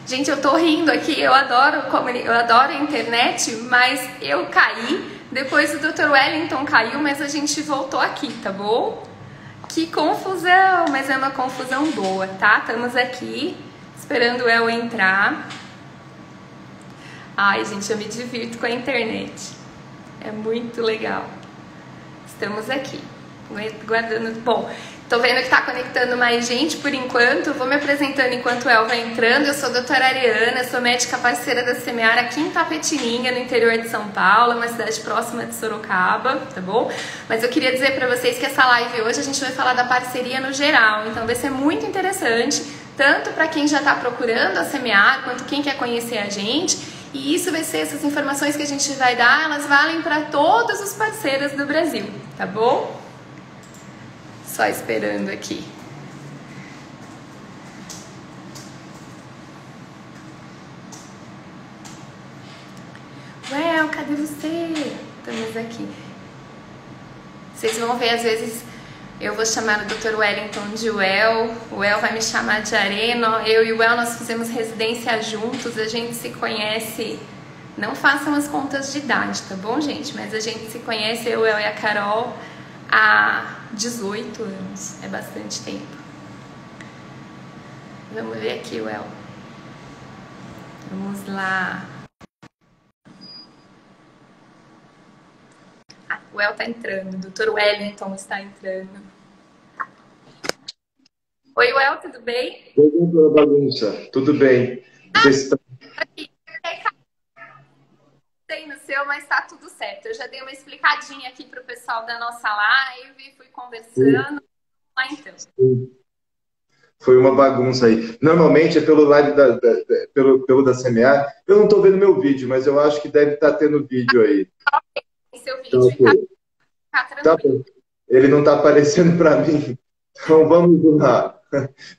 Gente, eu tô rindo aqui, eu adoro a internet, mas eu caí, depois o Dr. Wellington caiu, mas a gente voltou aqui, tá bom? Que confusão, mas é uma confusão boa, tá? Estamos aqui, esperando o El entrar. Ai, gente, eu me divirto com a internet. É muito legal. Estamos aqui, guardando... Bom, tô vendo que tá conectando mais gente por enquanto. Vou me apresentando enquanto o El vai entrando. Eu sou a doutora Ariana, sou médica parceira da Semear aqui em Tapetininga, no interior de São Paulo, uma cidade próxima de Sorocaba, tá bom? Mas eu queria dizer pra vocês que essa live hoje a gente vai falar da parceria no geral, então vai ser muito interessante, tanto para quem já tá procurando a Semear, quanto quem quer conhecer a gente. E isso vai ser, essas informações que a gente vai dar, elas valem para todos os parceiros do Brasil, tá bom? Só esperando aqui. Well, cadê você? Estamos aqui. Vocês vão ver, às vezes, eu vou chamar o Dr. Wellington de Well, o El vai me chamar de Arena. Eu e o El, nós fizemos residência juntos, a gente se conhece, não façam as contas de idade, tá bom, gente? Mas a gente se conhece, eu, o El e a Carol, há 18 anos, é bastante tempo. Vamos ver aqui o El. Vamos lá. Ah, o El tá entrando, o Dr. Wellington está entrando. Oi, Well, tudo bem? Oi, doutora Bagunça, tudo bem? Aqui. Tem no seu, mas tá tudo certo. Eu já dei uma explicadinha aqui pro pessoal da nossa live, fui conversando. Lá então. Foi uma bagunça aí. Normalmente é pelo live pelo da CMA. Eu não tô vendo meu vídeo, mas eu acho que deve estar tendo vídeo aí. Seu vídeo tá tranquilo. Tá, ele não tá aparecendo para mim. Então vamos lá.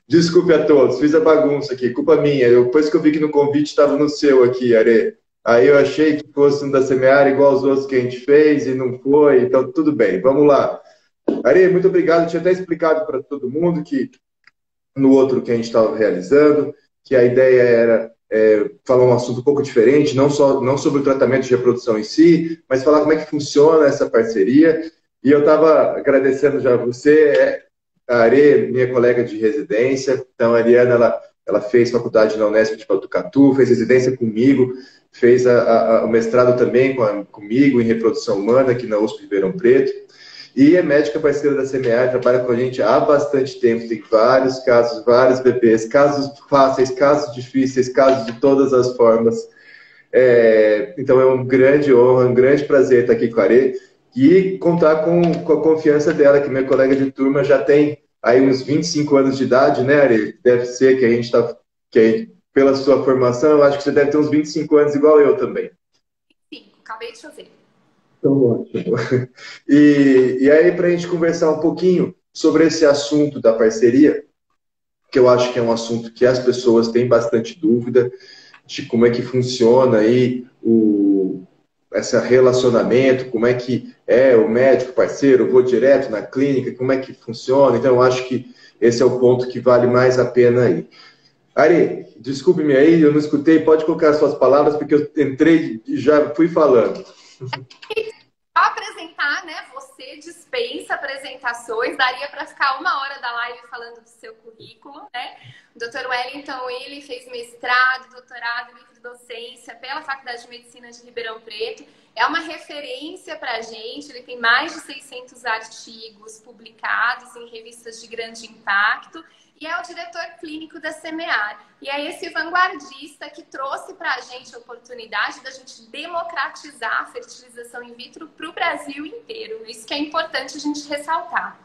Desculpe a todos, fiz a bagunça aqui, culpa minha. Depois que eu vi que no convite estava no seu aqui, Are. Aí eu achei que fosse um da Semear igual aos outros que a gente fez e não foi, então tudo bem, vamos lá. Are, muito obrigado, eu tinha até explicado para todo mundo que no outro que a gente estava realizando, que a ideia era falar um assunto um pouco diferente, não sobre o tratamento de reprodução em si, mas falar como é que funciona essa parceria. E eu estava agradecendo já a você, a Are, minha colega de residência. Então, a Ariana, ela fez faculdade na Unesp de Botucatu, fez residência comigo, fez o mestrado também comigo em reprodução humana aqui na USP de Ribeirão Preto. E é médica parceira da CMA, trabalha com a gente há bastante tempo, tem vários casos, vários bebês, casos fáceis, casos difíceis, casos de todas as formas. Então, é uma grande honra, um grande prazer estar aqui com a Are. E contar com a confiança dela, que minha colega de turma já tem aí uns 25 anos de idade, né, Ari? Deve ser que a gente está... Pela sua formação, eu acho que você deve ter uns 25 anos igual eu também. Sim, acabei de fazer. Então, ótimo. E aí, para a gente conversar um pouquinho sobre esse assunto da parceria, que eu acho que é um assunto que as pessoas têm bastante dúvida de como é que funciona aí esse relacionamento, como é que é o médico parceiro, eu vou direto na clínica, como é que funciona. Então, eu acho que esse é o ponto que vale mais a pena aí. Ari, desculpe-me aí, eu não escutei, pode colocar as suas palavras, porque eu entrei e já fui falando. Apresentar, né? Você dispensa apresentações, daria para ficar 1 hora da live falando do seu currículo, né? O Dr. Wellington, ele fez mestrado, doutorado em livre-docência pela Faculdade de Medicina de Ribeirão Preto. É uma referência para a gente, ele tem mais de 600 artigos publicados em revistas de grande impacto e é o diretor clínico da Semear. E é esse vanguardista que trouxe para a gente a oportunidade da gente democratizar a fertilização in vitro para o Brasil inteiro. Isso que é importante a gente ressaltar.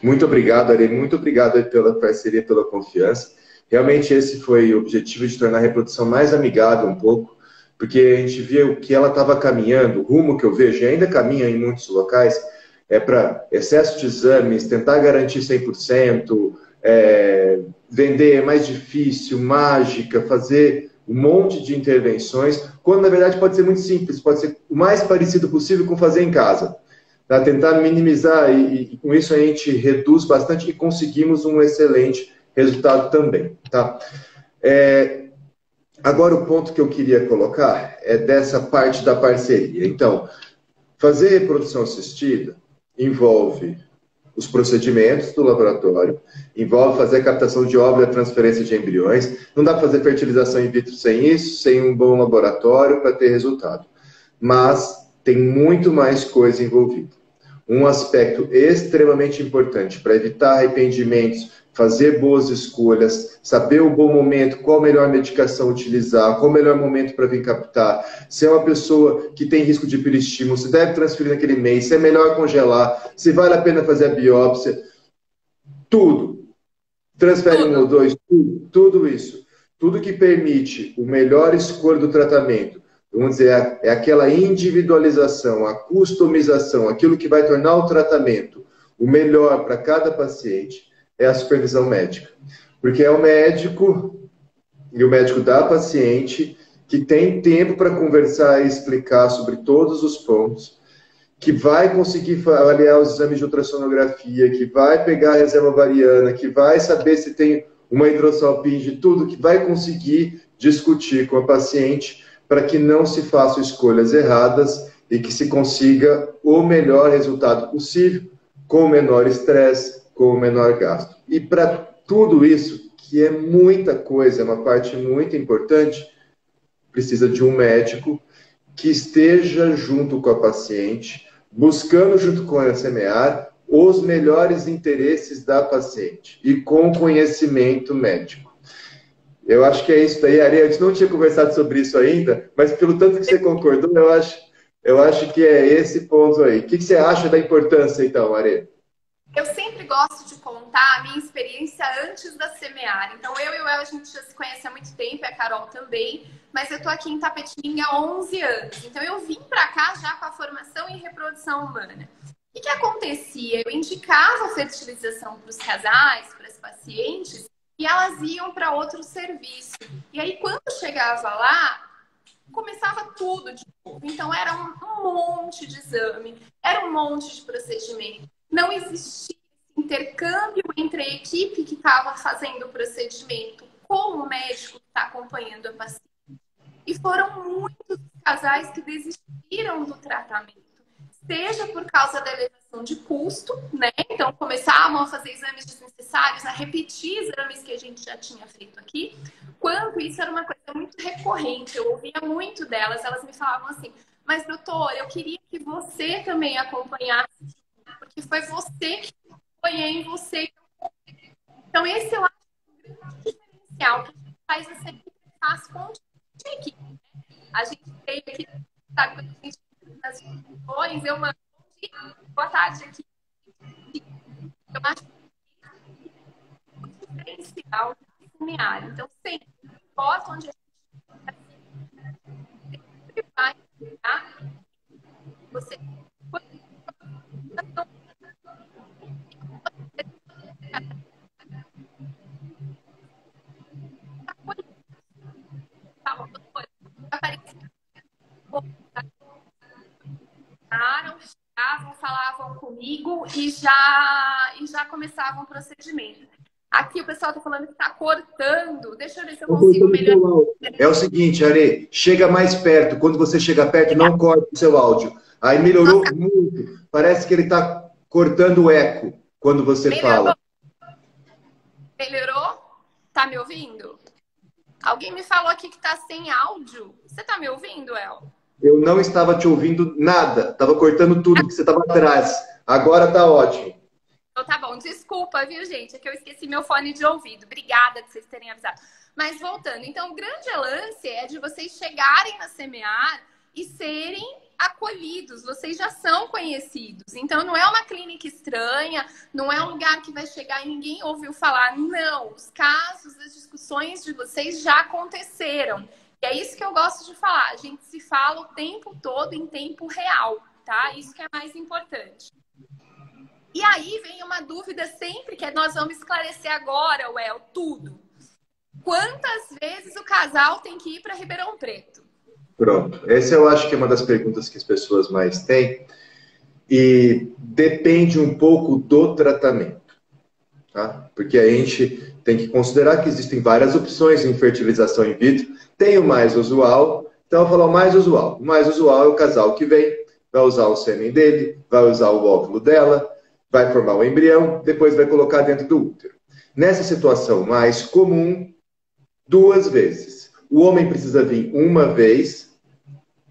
Muito obrigado, Ari. Muito obrigado pela parceria, pela confiança. Realmente esse foi o objetivo, de tornar a reprodução mais amigável um pouco, porque a gente viu que ela estava caminhando, o rumo que eu vejo, e ainda caminha em muitos locais, é para excesso de exames, tentar garantir 100%, vender é mais difícil, mágica, fazer um monte de intervenções, quando na verdade pode ser muito simples, pode ser o mais parecido possível com fazer em casa. Para tentar minimizar, e com isso a gente reduz bastante e conseguimos um excelente resultado também, tá? Agora, o ponto que eu queria colocar é dessa parte da parceria. Então, fazer reprodução assistida envolve os procedimentos do laboratório, envolve fazer a captação de óvulo e a transferência de embriões. Não dá para fazer fertilização in vitro sem isso, sem um bom laboratório para ter resultado. Mas tem muito mais coisa envolvida. Um aspecto extremamente importante para evitar arrependimentos, fazer boas escolhas, saber o bom momento, qual a melhor medicação utilizar, qual o melhor momento para vir captar, se é uma pessoa que tem risco de hiperestímulo, se deve transferir naquele mês, se é melhor congelar, se vale a pena fazer a biópsia, tudo. Transfere um ou dois, tudo isso. Tudo que permite o melhor escolha do tratamento, vamos dizer, é aquela individualização, a customização, aquilo que vai tornar o tratamento o melhor para cada paciente, é a supervisão médica. Porque é o médico e o médico da paciente que tem tempo para conversar e explicar sobre todos os pontos, que vai conseguir avaliar os exames de ultrassonografia, que vai pegar a reserva ovariana, que vai saber se tem uma hidrossalpinge, tudo, que vai conseguir discutir com a paciente para que não se façam escolhas erradas e que se consiga o melhor resultado possível, com o menor estresse, com o menor gasto. E para tudo isso, que é muita coisa, é uma parte muito importante, precisa de um médico que esteja junto com a paciente, buscando junto com a SMAR os melhores interesses da paciente e com conhecimento médico. Eu acho que é isso daí, Ari. A gente não tinha conversado sobre isso ainda, mas pelo tanto que você concordou, eu acho que é esse ponto aí. O que você acha da importância, então, Ari? Eu sempre gosto de contar a minha experiência antes da SMAR. Então, eu e o El, a gente já se conhece há muito tempo, e a Carol também, mas eu tô aqui em Tapetininga há 11 anos. Então, eu vim para cá já com a formação em reprodução humana. O que acontecia? Eu indicava a fertilização para os casais, para as pacientes, e elas iam para outro serviço. E aí, quando chegava lá, começava tudo de novo. Então, era um monte de exame, era um monte de procedimento. Não existia intercâmbio entre a equipe que estava fazendo o procedimento com o médico que está acompanhando a paciente. E foram muitos casais que desistiram do tratamento, seja por causa da elevação de custo, né? Então começavam a fazer exames desnecessários, a repetir exames que a gente já tinha feito aqui, quanto isso era uma coisa muito recorrente. Eu ouvia muito delas, elas me falavam assim, mas doutor, eu queria que você também acompanhasse, porque foi você que acompanhei em você. Então esse eu acho um grande diferencial que a gente faz essa interface com a equipe. A gente tem aqui, sabe, quando a gente nas reuniões, eu mando boa tarde aqui. Eu acho que é um diferencial da SMAR. Então, sempre, não importa onde a gente sempre vai pegar, você chegavam, falavam comigo e já começavam o procedimento. Aqui o pessoal está falando que está cortando. Deixa eu ver se eu consigo melhorar. É o seguinte, Ari, chega mais perto. Quando você chega perto, não corta o seu áudio. Aí melhorou muito. Parece que ele está cortando o eco quando você fala. Melhorou? Tá me ouvindo? Alguém me falou aqui que tá sem áudio. Você tá me ouvindo, El? Eu não estava te ouvindo nada. Estava cortando tudo que você estava atrás. Agora tá ótimo. Então tá bom. Desculpa, viu, gente? É que eu esqueci meu fone de ouvido. Obrigada por vocês terem avisado. Mas voltando. Então, o grande lance é de vocês chegarem na SMAR e serem acolhidos, vocês já são conhecidos. Então, não é uma clínica estranha, não é um lugar que vai chegar e ninguém ouviu falar. Não, os casos, as discussões de vocês já aconteceram. E é isso que eu gosto de falar. A gente se fala o tempo todo em tempo real, tá? Isso que é mais importante. E aí vem uma dúvida sempre que nós vamos esclarecer agora, Well, tudo. Quantas vezes o casal tem que ir para Ribeirão Preto? Pronto. Essa eu acho que é uma das perguntas que as pessoas mais têm. E depende um pouco do tratamento. tá? Porque a gente tem que considerar que existem várias opções em fertilização in vitro. Tem o mais usual, então eu vou falar o mais usual. O mais usual é o casal que vem, vai usar o sêmen dele, vai usar o óvulo dela, vai formar o embrião, depois vai colocar dentro do útero. Nessa situação mais comum, 2 vezes. O homem precisa vir uma vez,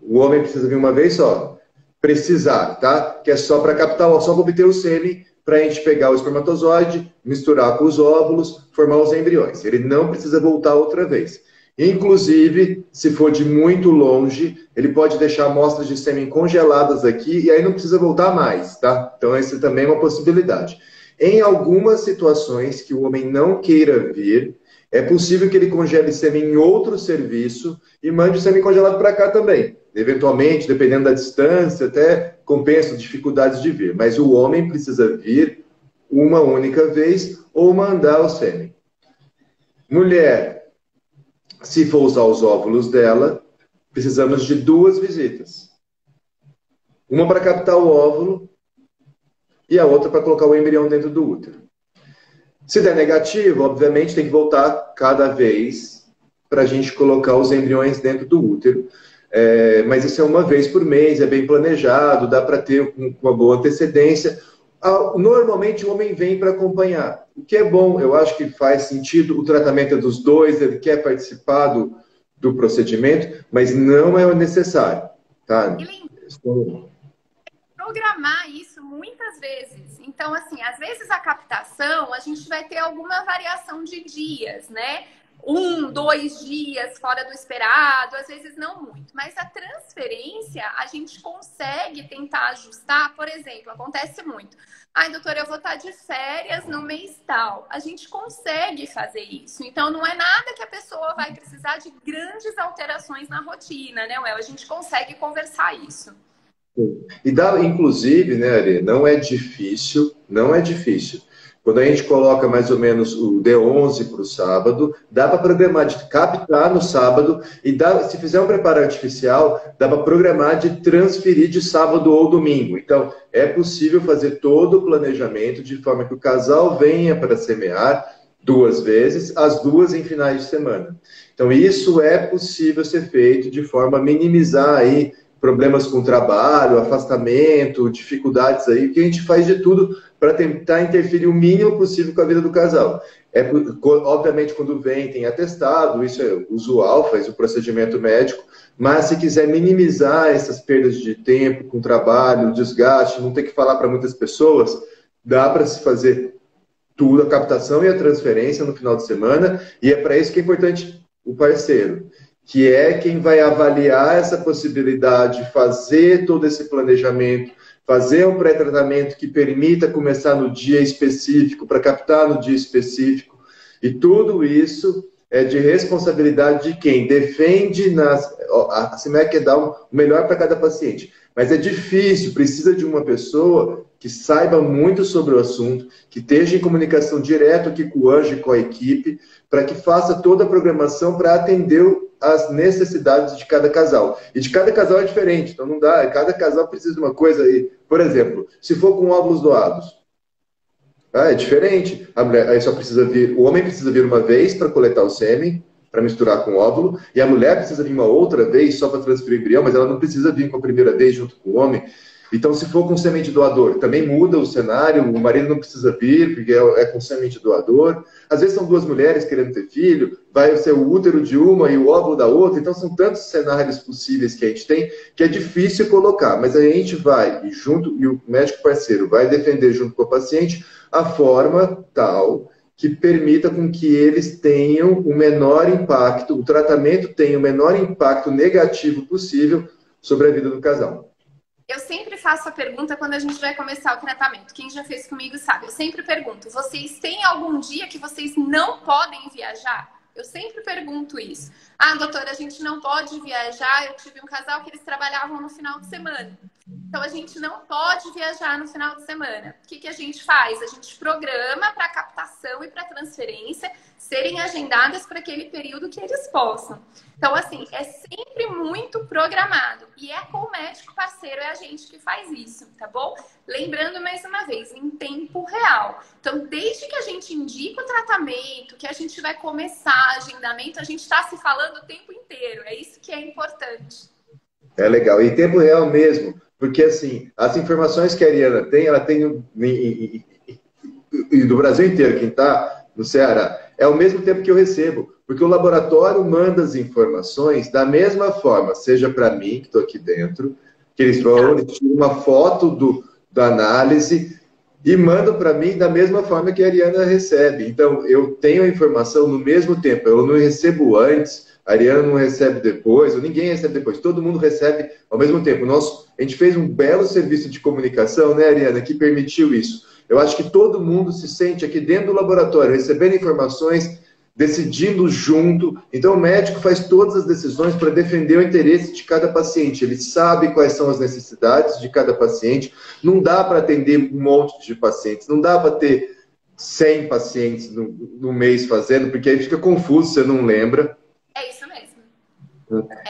o homem precisa vir uma vez só. Precisar, tá? Que é só para captar, só para obter o sêmen, para a gente pegar o espermatozoide, misturar com os óvulos, formar os embriões. Ele não precisa voltar outra vez. Inclusive, se for de muito longe, ele pode deixar amostras de sêmen congeladas aqui e aí não precisa voltar mais, tá? Então, essa também é uma possibilidade. Em algumas situações que o homem não queira vir, é possível que ele congele sêmen em outro serviço e mande o sêmen congelado para cá também. Eventualmente, dependendo da distância, até compensa dificuldades de vir. Mas o homem precisa vir uma única vez ou mandar o sêmen. Mulher, se for usar os óvulos dela, precisamos de 2 visitas. Uma para captar o óvulo e a outra para colocar o embrião dentro do útero. Se der negativo, obviamente tem que voltar cada vez para a gente colocar os embriões dentro do útero. Mas isso é uma vez por mês, é bem planejado, dá para ter uma boa antecedência. Normalmente o homem vem para acompanhar, o que é bom, eu acho que faz sentido, o tratamento é dos dois, ele quer participar do procedimento, mas não é necessário. Tá? Programar isso muitas vezes. Então, assim, às vezes a captação, a gente vai ter alguma variação de dias, né? 1, 2 dias fora do esperado, às vezes não muito. Mas a transferência, a gente consegue tentar ajustar. Por exemplo, acontece muito. Ai, doutora, eu vou estar de férias no mês tal. A gente consegue fazer isso. Então, não é nada que a pessoa vai precisar de grandes alterações na rotina, né, Well? A gente consegue conversar isso. E dá, inclusive, né, Ari, não é difícil, não é difícil. Quando a gente coloca mais ou menos o D11 para o sábado, dá para programar de captar no sábado e dá, se fizer um preparo artificial, dá para programar de transferir de sábado ou domingo. Então, é possível fazer todo o planejamento de forma que o casal venha para semear 2 vezes, as 2 em finais de semana. Então, isso é possível ser feito de forma a minimizar aí problemas com o trabalho, afastamento, dificuldades aí, que a gente faz de tudo para tentar interferir o mínimo possível com a vida do casal. Obviamente, quando vem, tem atestado, isso é usual, faz o procedimento médico, mas se quiser minimizar essas perdas de tempo com o trabalho, desgaste, não ter que falar para muitas pessoas, dá para se fazer tudo, a captação e a transferência no final de semana, e é para isso que é importante o parceiro, que é quem vai avaliar essa possibilidade, fazer todo esse planejamento, fazer um pré-tratamento que permita começar no dia específico, para captar no dia específico. E tudo isso é de responsabilidade de quem defende a CIMEC quer dar o melhor para cada paciente. Mas é difícil, precisa de uma pessoa que saiba muito sobre o assunto, que esteja em comunicação direta aqui com o Anjo e com a equipe, para que faça toda a programação para atender as necessidades de cada casal. E de cada casal é diferente, então não dá, cada casal precisa de uma coisa aí. Por exemplo, se for com óvulos doados, é diferente. A mulher aí só precisa vir, o homem precisa vir uma vez para coletar o sêmen, para misturar com o óvulo, e a mulher precisa vir uma outra vez só para transferir o embrião, mas ela não precisa vir com a primeira vez junto com o homem. Então, se for com semente doador, também muda o cenário, o marido não precisa vir, porque é com semente doador. Às vezes são 2 mulheres querendo ter filho, vai ser o útero de uma e o óvulo da outra, então são tantos cenários possíveis que a gente tem, que é difícil colocar, mas a gente vai, e o médico parceiro vai defender junto com o paciente a forma tal que permita com que eles tenham o menor impacto, o tratamento tenha o menor impacto negativo possível sobre a vida do casal. Eu sempre faço a pergunta quando a gente vai começar o tratamento. Quem já fez comigo sabe. Eu sempre pergunto, vocês têm algum dia que vocês não podem viajar? Eu sempre pergunto isso. Ah, doutora, a gente não pode viajar. Eu tive um casal que eles trabalhavam no final de semana. Então, a gente não pode viajar no final de semana. O que a gente faz? A gente programa para captação e para transferência, serem agendadas para aquele período que eles possam. Então, assim, é sempre muito programado. E é com o médico parceiro, é a gente que faz isso, tá bom? Lembrando mais uma vez, em tempo real. Então, desde que a gente indica o tratamento, que a gente vai começar agendamento, a gente está se falando o tempo inteiro. É isso que é importante. É legal. E em tempo real mesmo. Porque, assim, as informações que a Ariana tem, ela tem do Brasil inteiro, quem está no Ceará, é ao mesmo tempo que eu recebo. Porque o laboratório manda as informações da mesma forma, seja para mim, que estou aqui dentro, que eles vão, eles tiram uma foto da análise e mandam para mim da mesma forma que a Ariana recebe. Então, eu tenho a informação no mesmo tempo, eu não recebo antes, a Ariana não recebe depois, ou ninguém recebe depois, todo mundo recebe ao mesmo tempo. A gente fez um belo serviço de comunicação, né, Ariana, que permitiu isso. Eu acho que todo mundo se sente aqui dentro do laboratório, recebendo informações, decidindo junto. Então, o médico faz todas as decisões para defender o interesse de cada paciente. Ele sabe quais são as necessidades de cada paciente. Não dá para atender um monte de pacientes, não dá para ter 100 pacientes no mês fazendo, porque aí fica confuso, você não lembra. É isso mesmo.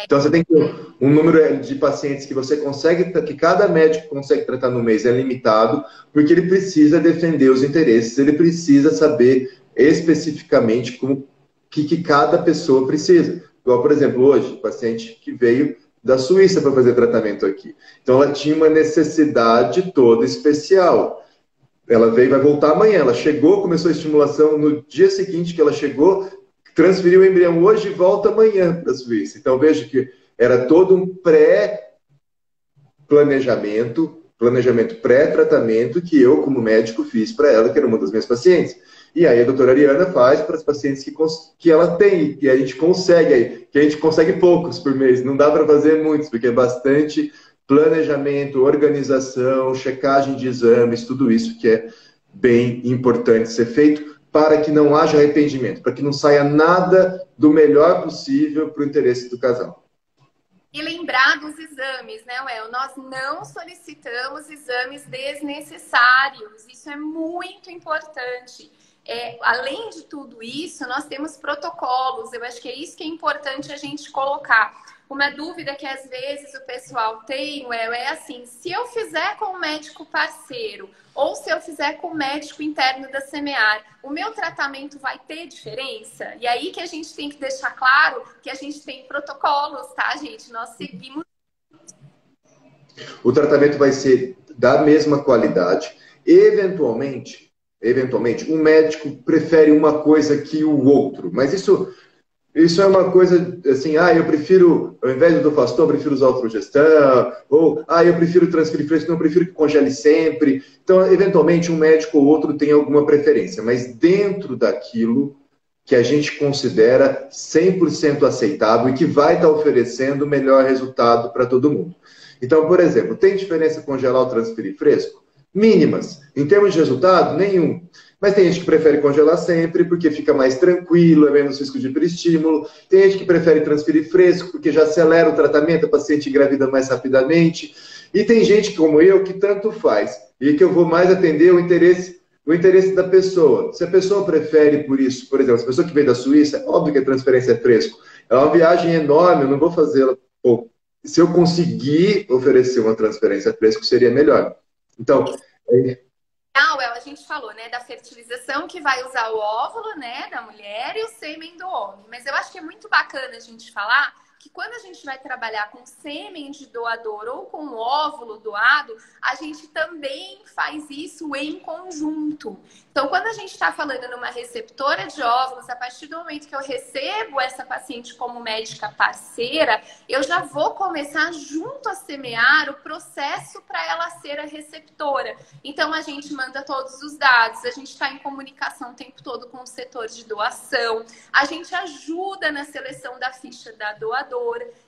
Então, você tem que ter um número de pacientes que você consegue, que cada médico consegue tratar no mês é limitado, porque ele precisa defender os interesses, ele precisa saber especificamente o que cada pessoa precisa. Igual, por exemplo, hoje, paciente que veio da Suíça para fazer tratamento aqui. Então, ela tinha uma necessidade toda especial. Ela veio, vai voltar amanhã. Ela chegou, começou a estimulação no dia seguinte que ela chegou, transferiu o embrião hoje e volta amanhã para a Suíça. Então, veja que era todo um planejamento pré-tratamento que eu, como médico, fiz para ela, que era uma das minhas pacientes. E aí a doutora Ariana faz para as pacientes que ela tem, que a gente consegue, que a gente consegue poucos por mês. Não dá para fazer muitos, porque é bastante planejamento, organização, checagem de exames, tudo isso que é bem importante ser feito para que não haja arrependimento, para que não saia nada do melhor possível para o interesse do casal. E lembrar dos exames, né, Well? Nós não solicitamos exames desnecessários. Isso é muito importante. Além de tudo isso, nós temos protocolos. Eu acho que é isso que é importante a gente colocar. Uma dúvida que às vezes o pessoal tem, Well, é assim, se eu fizer com o médico parceiro ou se eu fizer com o médico interno da Semear, o meu tratamento vai ter diferença? E aí que a gente tem que deixar claro que a gente tem protocolos, tá, gente? Nós seguimos. O tratamento vai ser da mesma qualidade. Eventualmente, um médico prefere uma coisa que o outro. Mas isso é uma coisa assim, eu prefiro, ao invés do Dofaston, eu prefiro usar o Trogestão, ou, eu prefiro transferir fresco, não, eu prefiro que congele sempre. Então, eventualmente, um médico ou outro tem alguma preferência, mas dentro daquilo que a gente considera 100% aceitável e que vai estar oferecendo o melhor resultado para todo mundo. Então, por exemplo, tem diferença congelar ou transferir fresco? Mínimas. Em termos de resultado, nenhum. Mas tem gente que prefere congelar sempre porque fica mais tranquilo, é menos risco de hiperestímulo. Tem gente que prefere transferir fresco porque já acelera o tratamento, a paciente engravida mais rapidamente. E tem gente como eu que tanto faz e que eu vou mais atender o interesse da pessoa. Se a pessoa prefere por isso, por exemplo, se a pessoa que veio da Suíça, óbvio que a transferência é fresco. É uma viagem enorme, eu não vou fazê-la. Se eu conseguir oferecer uma transferência fresco, seria melhor. Então, A gente falou, né, da fertilização que vai usar o óvulo, né, da mulher e o sêmen do homem. Mas eu acho que é muito bacana a gente falar que quando a gente vai trabalhar com sêmen de doador ou com óvulo doado, a gente também faz isso em conjunto. Então, quando a gente está falando numa receptora de óvulos, a partir do momento que eu recebo essa paciente como médica parceira, eu já vou começar junto a semear o processo para ela ser a receptora. Então, a gente manda todos os dados, a gente está em comunicação o tempo todo com o setor de doação, a gente ajuda na seleção da ficha da doadora.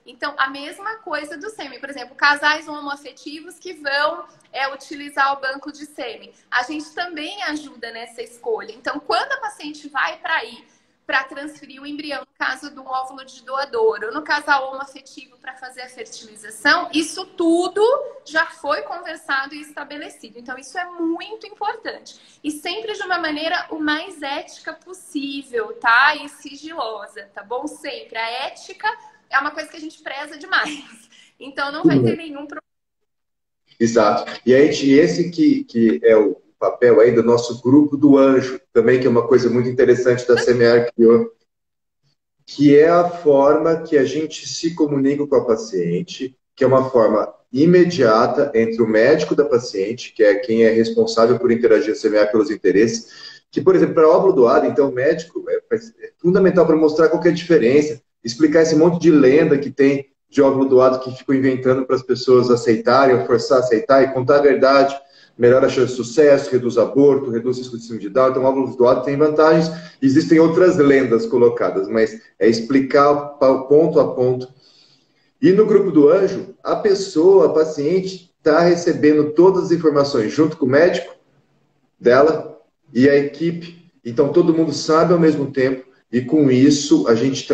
Então, a mesma coisa do sêmen. Por exemplo, casais homoafetivos que vão utilizar o banco de sêmen. A gente também ajuda nessa escolha. Então, quando a paciente vai para aí para transferir o embrião, no caso do óvulo de doador, ou no casal homoafetivo para fazer a fertilização, isso tudo já foi conversado e estabelecido. Então, isso é muito importante. E sempre de uma maneira o mais ética possível, tá? E sigilosa, tá bom? Sempre. A ética é uma coisa que a gente preza demais. Então, não vai ter nenhum problema. Exato. E aí, esse que é o papel aí do nosso grupo do Anjo, também, que é uma coisa muito interessante da Semear criou, que é a forma que a gente se comunica com a paciente, que é uma forma imediata entre o médico da paciente, que é quem é responsável por interagir a Semear pelos interesses, que, por exemplo, para óvulo doado, então, o médico é fundamental para mostrar qual que é a diferença, explicar esse monte de lenda que tem de óvulo doado que ficam inventando para as pessoas aceitarem ou forçar a aceitar e contar a verdade, melhora a chance de sucesso, reduz aborto, reduz risco de síndrome de Down. Então, o óvulo doado tem vantagens. Existem outras lendas colocadas, mas é explicar ponto a ponto. E no grupo do Anjo, a pessoa, a paciente, está recebendo todas as informações junto com o médico dela e a equipe. Então, todo mundo sabe ao mesmo tempo. E com isso, a gente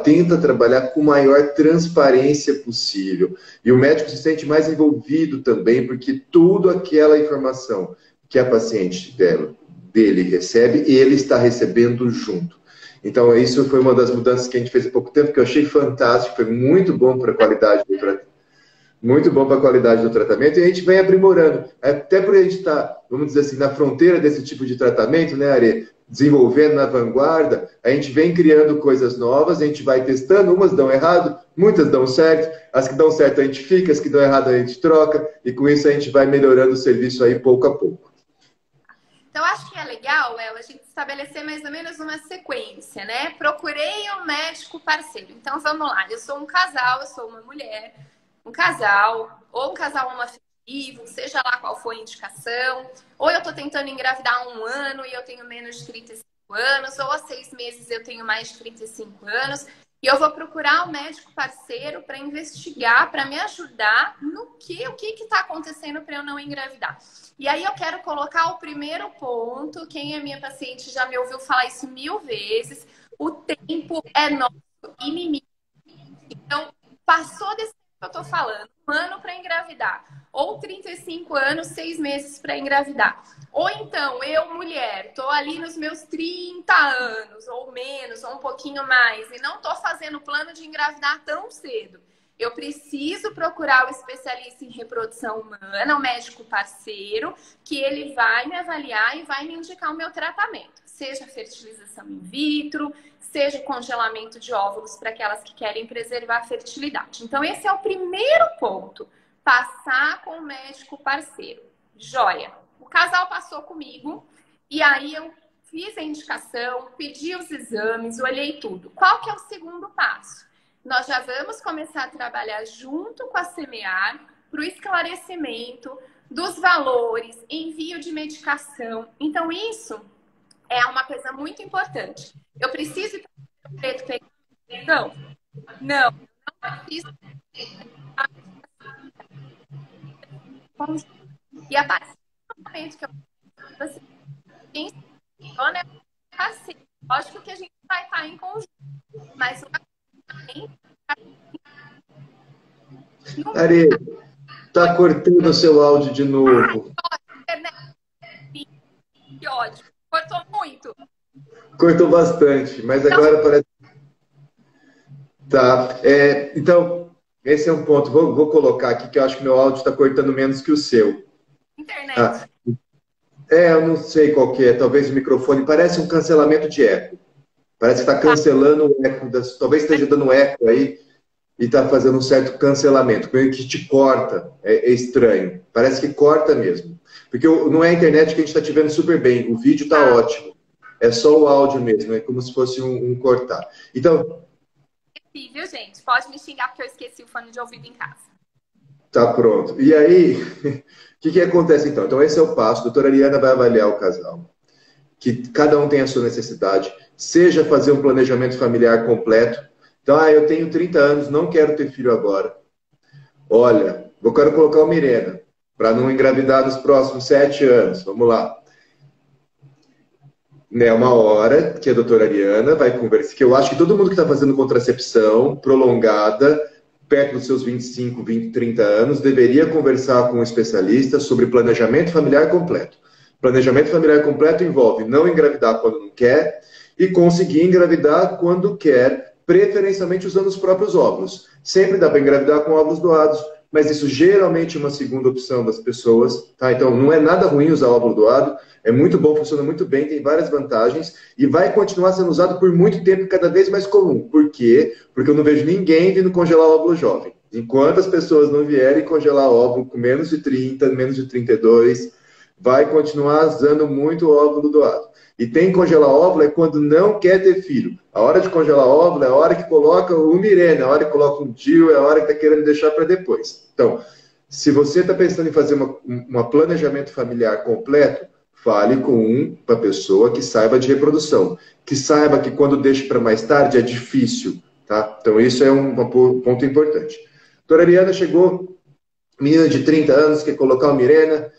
tenta trabalhar com maior transparência possível. E o médico se sente mais envolvido também, porque toda aquela informação que a paciente dele recebe, ele está recebendo junto. Então, isso foi uma das mudanças que a gente fez há pouco tempo, que eu achei fantástico, foi muito bom para a qualidade do tratamento. Muito bom para a qualidade do tratamento, e a gente vem aprimorando. Até porque a gente está, vamos dizer assim, na fronteira desse tipo de tratamento, né, Arê? Desenvolvendo na vanguarda, a gente vem criando coisas novas, a gente vai testando, umas dão errado, muitas dão certo, as que dão certo a gente fica, as que dão errado a gente troca, e com isso a gente vai melhorando o serviço aí pouco a pouco. Então, acho que é legal, a gente estabelecer mais ou menos uma sequência, né? Procurei um médico parceiro. Então, vamos lá, eu sou um casal, eu sou uma mulher, um casal, ou um casal homoafetivo, seja lá qual for a indicação, ou eu tô tentando engravidar há 1 ano e eu tenho menos de 35 anos, ou há 6 meses eu tenho mais de 35 anos, e eu vou procurar um médico parceiro para investigar, para me ajudar no o que está acontecendo para eu não engravidar. E aí eu quero colocar o primeiro ponto, quem é minha paciente já me ouviu falar isso 1000 vezes, o tempo é nosso inimigo. Então, passou desse que eu tô falando, 1 ano para engravidar, ou 35 anos, 6 meses para engravidar. Ou então, eu, mulher, tô ali nos meus 30 anos, ou menos, ou um pouquinho mais, e não tô fazendo plano de engravidar tão cedo. Eu preciso procurar o especialista em reprodução humana, o médico parceiro, que ele vai me avaliar e vai me indicar o meu tratamento. Seja fertilização in vitro, seja congelamento de óvulos para aquelas que querem preservar a fertilidade. Então, esse é o primeiro ponto. Passar com o médico parceiro. Joia. O casal passou comigo e aí eu fiz a indicação, pedi os exames, olhei tudo. Qual que é o segundo passo? Nós já vamos começar a trabalhar junto com a Semear para o esclarecimento dos valores, envio de medicação. Então, isso é uma coisa muito importante. Eu preciso ir para o preto pegar? Não preciso. E a partir do momento que eu funciona, lógico que a gente vai estar em conjunto, mas o Ari, tá cortando o seu áudio de novo. Que ódio. Cortou muito. Cortou bastante, mas agora parece... Tá. Então, esse é um ponto. Vou colocar aqui, que eu acho que meu áudio está cortando menos que o seu. Internet. Eu não sei qual que é. Talvez o microfone. Parece um cancelamento de eco. Parece que está cancelando o eco. Talvez esteja dando eco aí e está fazendo um certo cancelamento. Que te corta. É estranho. Parece que corta mesmo. Porque não é a internet que a gente está te vendo super bem. O vídeo está ótimo. É só o áudio mesmo. É como se fosse um cortar. Então... Viu, gente? Pode me xingar porque eu esqueci o fone de ouvido em casa. Tá pronto. E aí, o que acontece então? Então esse é o passo. A doutora Ariana vai avaliar o casal. Que cada um tem a sua necessidade. Seja fazer um planejamento familiar completo. Então, eu tenho 30 anos, não quero ter filho agora. Olha, eu quero colocar o Mirena, para não engravidar nos próximos 7 anos. Vamos lá. É uma hora que a doutora Ariana vai conversar, que eu acho que todo mundo que está fazendo contracepção prolongada, perto dos seus 25, 20, 30 anos, deveria conversar com um especialista sobre planejamento familiar completo. Planejamento familiar completo envolve não engravidar quando não quer e conseguir engravidar quando quer, preferencialmente usando os próprios óvulos. Sempre dá para engravidar com óvulos doados, mas isso geralmente é uma segunda opção das pessoas, tá? Então não é nada ruim usar óvulo doado, é muito bom, funciona muito bem, tem várias vantagens e vai continuar sendo usado por muito tempo, cada vez mais comum. Por quê? Porque eu não vejo ninguém vindo congelar óvulo jovem. Enquanto as pessoas não vierem congelar óvulo com menos de 30, menos de 32, vai continuar usando muito óvulo doado. E tem que congelar óvulo é quando não quer ter filho. A hora de congelar óvulo é a hora que coloca o Mirena, é a hora que coloca um DIU, é a hora que está querendo deixar para depois. Então, se você está pensando em fazer um planejamento familiar completo, fale com uma pessoa que saiba de reprodução, que saiba que quando deixa para mais tarde é difícil, tá? Então isso é um ponto importante. Doutora Ariana chegou, menina de 30 anos, quer colocar o Mirena,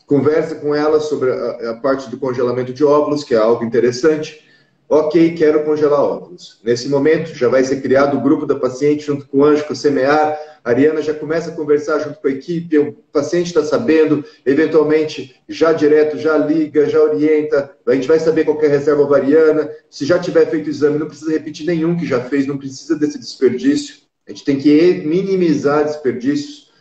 conversa com ela sobre a parte do congelamento de óvulos, que é algo interessante. Ok, quero congelar óvulos. Nesse momento, já vai ser criado o grupo da paciente junto com o anjo, com o semear. A Ariana já começa a conversar junto com a equipe, o paciente está sabendo, eventualmente, já direto, já liga, já orienta. A gente vai saber qual é a reserva ovariana. Se já tiver feito o exame, não precisa repetir nenhum que já fez, não precisa desse desperdício. A gente tem que minimizar desperdícios.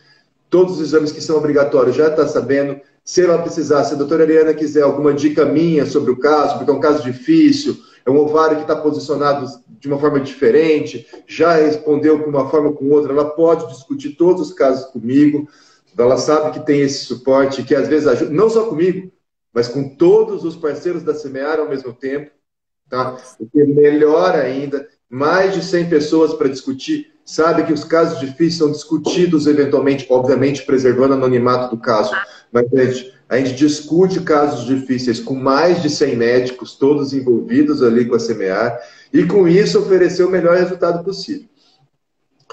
Todos os exames que são obrigatórios já está sabendo. Se ela precisar, se a doutora Ariana quiser alguma dica minha sobre o caso, porque é um caso difícil, é um ovário que está posicionado de uma forma diferente, já respondeu com uma forma ou com outra, ela pode discutir todos os casos comigo, ela sabe que tem esse suporte, que às vezes ajuda, não só comigo, mas com todos os parceiros da Semear ao mesmo tempo, tá? O que é melhor ainda, mais de 100 pessoas para discutir, sabe que os casos difíceis são discutidos eventualmente, obviamente preservando o anonimato do caso, mas a gente discute casos difíceis com mais de 100 médicos, todos envolvidos ali com a Semear, e com isso oferecer o melhor resultado possível.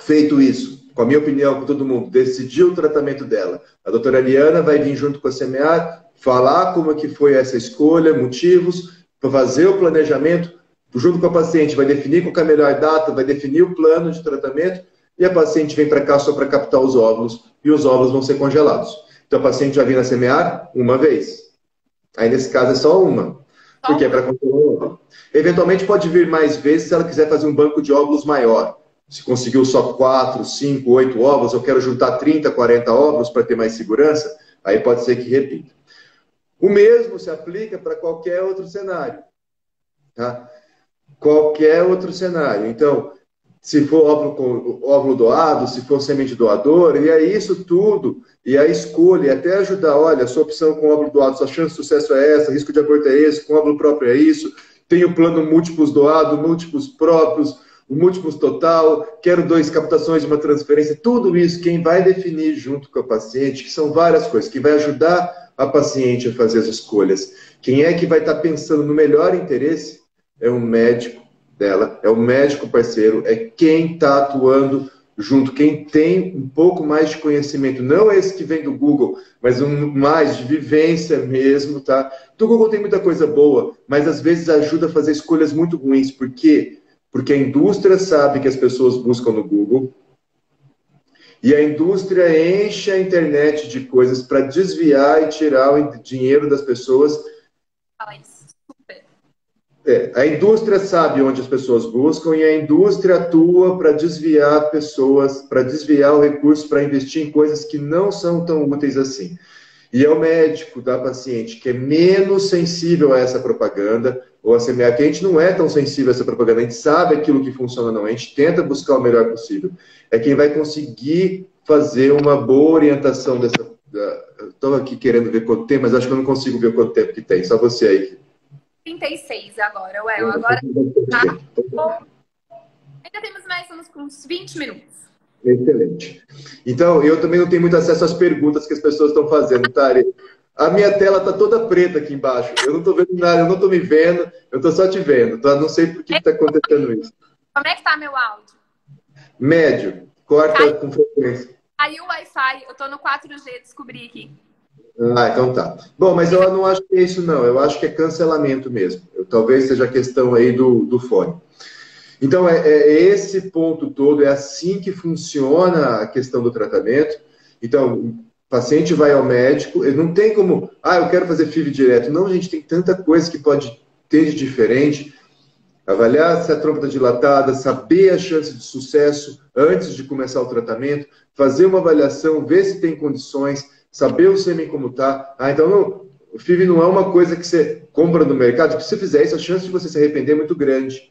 Feito isso, com a minha opinião, com todo mundo, decidiu o tratamento dela. A doutora Ariana vai vir junto com a Semear, falar como é que foi essa escolha, motivos, para fazer o planejamento, junto com a paciente, vai definir qual é a melhor data, vai definir o plano de tratamento, e a paciente vem para cá só para captar os óvulos, e os óvulos vão ser congelados. Então, a paciente já vem na Semear uma vez. Aí, nesse caso, é só uma. Porque é para congelar o óvulo. Eventualmente, pode vir mais vezes se ela quiser fazer um banco de óvulos maior. Se conseguiu só 4, 5, 8 óvulos, eu quero juntar 30, 40 óvulos para ter mais segurança, aí pode ser que repita. O mesmo se aplica para qualquer outro cenário. Tá? Qualquer outro cenário. Então, se for óvulo doado, se for semente doadora, e é isso tudo, e a escolha, e até ajudar, olha, sua opção com óvulo doado, sua chance de sucesso é essa, risco de aborto é esse, com óvulo próprio é isso, tem o plano múltiplos doado, múltiplos próprios, o múltiplos total, quero 2 captações de uma transferência, tudo isso quem vai definir junto com a paciente, que são várias coisas, quem vai ajudar a paciente a fazer as escolhas. Quem é que vai estar pensando no melhor interesse é um médico dela, é o médico parceiro, é quem está atuando junto, quem tem um pouco mais de conhecimento, não esse que vem do Google, mas mais de vivência mesmo, tá? Do Google tem muita coisa boa, mas às vezes ajuda a fazer escolhas muito ruins. Por quê? Porque a indústria sabe que as pessoas buscam no Google e a indústria enche a internet de coisas para desviar e tirar o dinheiro das pessoas. Fala isso. A indústria sabe onde as pessoas buscam e a indústria atua para desviar pessoas, para desviar o recurso para investir em coisas que não são tão úteis assim. E é o médico da paciente que é menos sensível a essa propaganda, ou a Semear, que a gente não é tão sensível a essa propaganda, a gente sabe aquilo que funciona não, a gente tenta buscar o melhor possível. É quem vai conseguir fazer uma boa orientação dessa... Estou aqui querendo ver quanto tempo, mas acho que eu não consigo ver quanto tempo que tem, só você aí. 36 agora, agora tá bom. Ainda temos mais uns 20 minutos. Excelente. Então, eu também não tenho muito acesso às perguntas que as pessoas estão fazendo, tá, Ari? A minha tela está toda preta aqui embaixo. Eu não estou vendo nada, eu não estou me vendo, eu estou só te vendo, tá? Não sei por que está acontecendo isso. Como é que tá meu áudio? Médio. Corta com frequência. Aí o Wi-Fi, eu tô no 4G, descobri aqui. Ah, então tá. Bom, mas eu não acho que é isso, não. Eu acho que é cancelamento mesmo. Talvez seja a questão aí do fone. Então, é esse ponto todo, é assim que funciona a questão do tratamento. Então, o paciente vai ao médico, ele não tem como, eu quero fazer FIV direto. Não, gente, tem tanta coisa que pode ter de diferente. Avaliar se a trompa está dilatada, saber a chance de sucesso antes de começar o tratamento, fazer uma avaliação, ver se tem condições, saber o sêmen como está. Então, não, o FIV não é uma coisa que você compra no mercado, que se você fizer isso, a chance de você se arrepender é muito grande.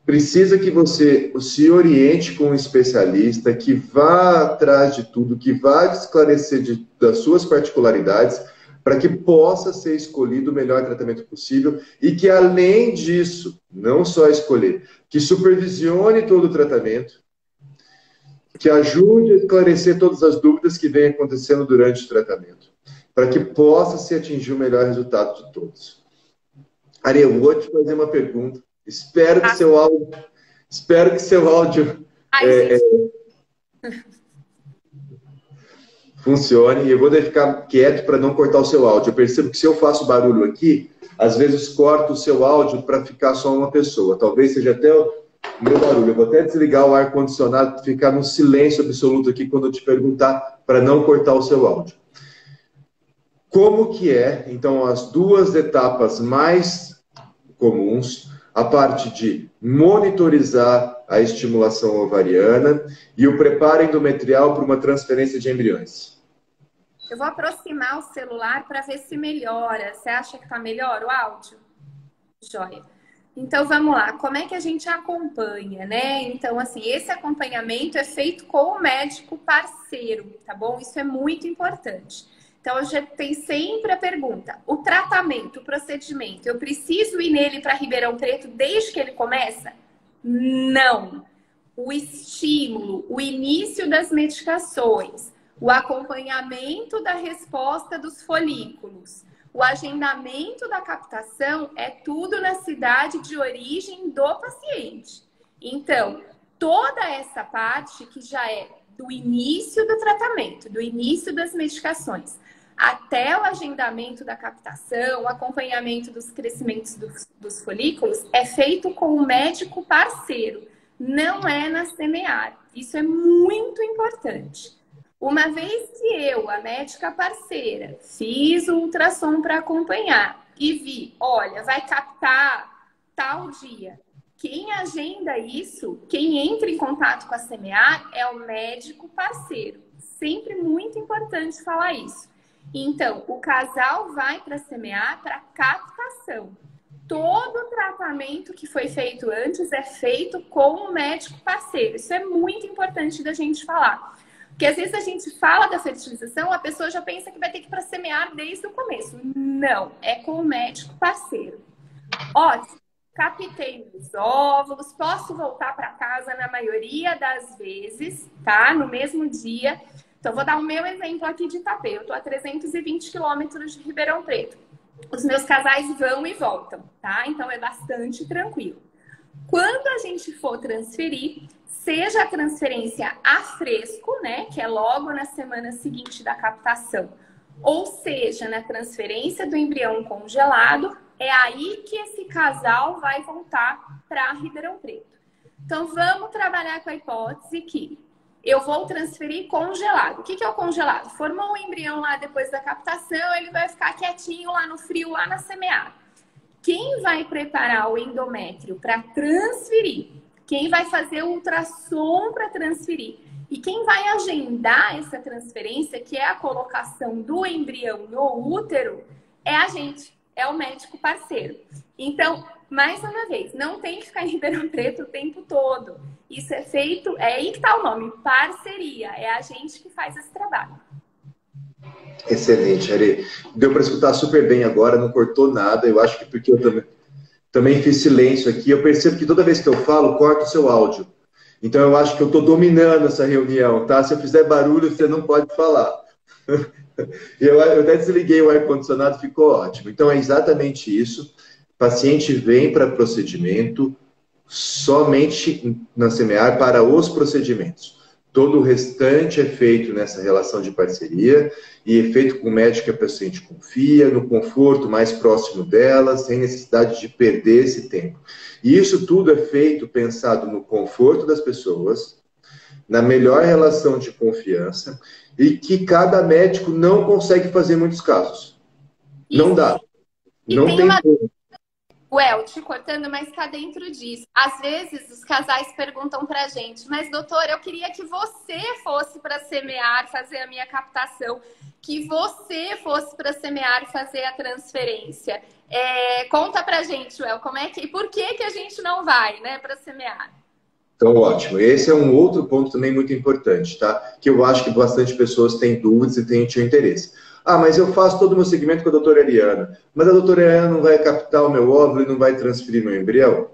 Precisa que você se oriente com um especialista, que vá atrás de tudo, que vá esclarecer das suas particularidades, para que possa ser escolhido o melhor tratamento possível e que, além disso, não só escolher, que supervisione todo o tratamento, que ajude a esclarecer todas as dúvidas que vêm acontecendo durante o tratamento, para que possa se atingir o melhor resultado de todos. Ari, eu vou te fazer uma pergunta. Espero que seu áudio funcione, e eu vou ficar quieto para não cortar o seu áudio. Eu percebo que se eu faço barulho aqui, às vezes corto o seu áudio para ficar só uma pessoa. Talvez seja até o meu barulho. Eu vou até desligar o ar-condicionado, ficar num silêncio absoluto aqui quando eu te perguntar, para não cortar o seu áudio. Como que é, então, as duas etapas mais comuns, a parte de monitorizar a estimulação ovariana e o preparo endometrial para uma transferência de embriões? Eu vou aproximar o celular para ver se melhora. Você acha que está melhor o áudio? Joia. Então, vamos lá. Como é que a gente acompanha, né? Então, assim, esse acompanhamento é feito com o médico parceiro, tá bom? Isso é muito importante. Então, já tem sempre a pergunta. O tratamento, o procedimento, eu preciso ir nele para Ribeirão Preto desde que ele começa? Não. O estímulo, o início das medicações, o acompanhamento da resposta dos folículos, o agendamento da captação é tudo na cidade de origem do paciente. Então, toda essa parte que já é do início do tratamento, do início das medicações, até o agendamento da captação, o acompanhamento dos crescimentos dos folículos, é feito com o médico parceiro, não é na semear. Isso é muito importante. Uma vez que eu, a médica parceira, fiz o ultrassom para acompanhar e vi, olha, vai captar tal dia. Quem agenda isso, quem entra em contato com a semear é o médico parceiro. Sempre muito importante falar isso. Então, o casal vai para semear para captação. Todo o tratamento que foi feito antes é feito com o médico parceiro. Isso é muito importante da gente falar. Porque às vezes a gente fala da fertilização, a pessoa já pensa que vai ter que ir para semear desde o começo. Não, é com o médico parceiro. Ótimo, captei os óvulos, posso voltar para casa na maioria das vezes, tá? No mesmo dia. Então, vou dar o meu exemplo aqui de Itapê. Eu estou a 320 quilômetros de Ribeirão Preto. Os meus casais vão e voltam, tá? Então, é bastante tranquilo. Quando a gente for transferir, seja a transferência a fresco, né? Que é logo na semana seguinte da captação, ou seja, na transferência do embrião congelado, é aí que esse casal vai voltar para Ribeirão Preto. Então, vamos trabalhar com a hipótese que eu vou transferir congelado. O que é o congelado? Formou um embrião lá depois da captação, ele vai ficar quietinho lá no frio, lá na semear. Quem vai preparar o endométrio para transferir? Quem vai fazer o ultrassom para transferir? E quem vai agendar essa transferência, que é a colocação do embrião no útero, é a gente, é o médico parceiro. Então, mais uma vez, não tem que ficar em Ribeirão Preto o tempo todo. Isso é feito, é aí que está o nome, parceria. É a gente que faz esse trabalho. Excelente, Ari. Deu para escutar super bem agora, não cortou nada. Eu acho que porque eu também fiz silêncio aqui. Eu percebo que toda vez que eu falo, corta o seu áudio. Então eu acho que eu estou dominando essa reunião, tá? Se eu fizer barulho, você não pode falar. Eu até desliguei o ar-condicionado, ficou ótimo. Então é exatamente isso. O paciente vem para procedimento somente na semear para os procedimentos. Todo o restante é feito nessa relação de parceria e é feito com o médico que a paciente confia, no conforto mais próximo dela, sem necessidade de perder esse tempo. E isso tudo é feito pensado no conforto das pessoas, na melhor relação de confiança e que cada médico não consegue fazer em muitos casos. Não dá. Não tem como. Well, te cortando, mas está dentro disso. Às vezes, os casais perguntam pra gente, mas doutor, eu queria que você fosse para semear, fazer a minha captação, que você fosse para semear, fazer a transferência. Conta pra gente, Well, como é que, por que a gente não vai, né, para semear? Então, ótimo. Esse é um outro ponto também muito importante, tá? Que eu acho que bastante pessoas têm dúvidas e têm interesse. Ah, mas eu faço todo o meu segmento com a doutora Ariana. Mas a doutora Ariana não vai captar o meu óvulo e não vai transferir meu embrião?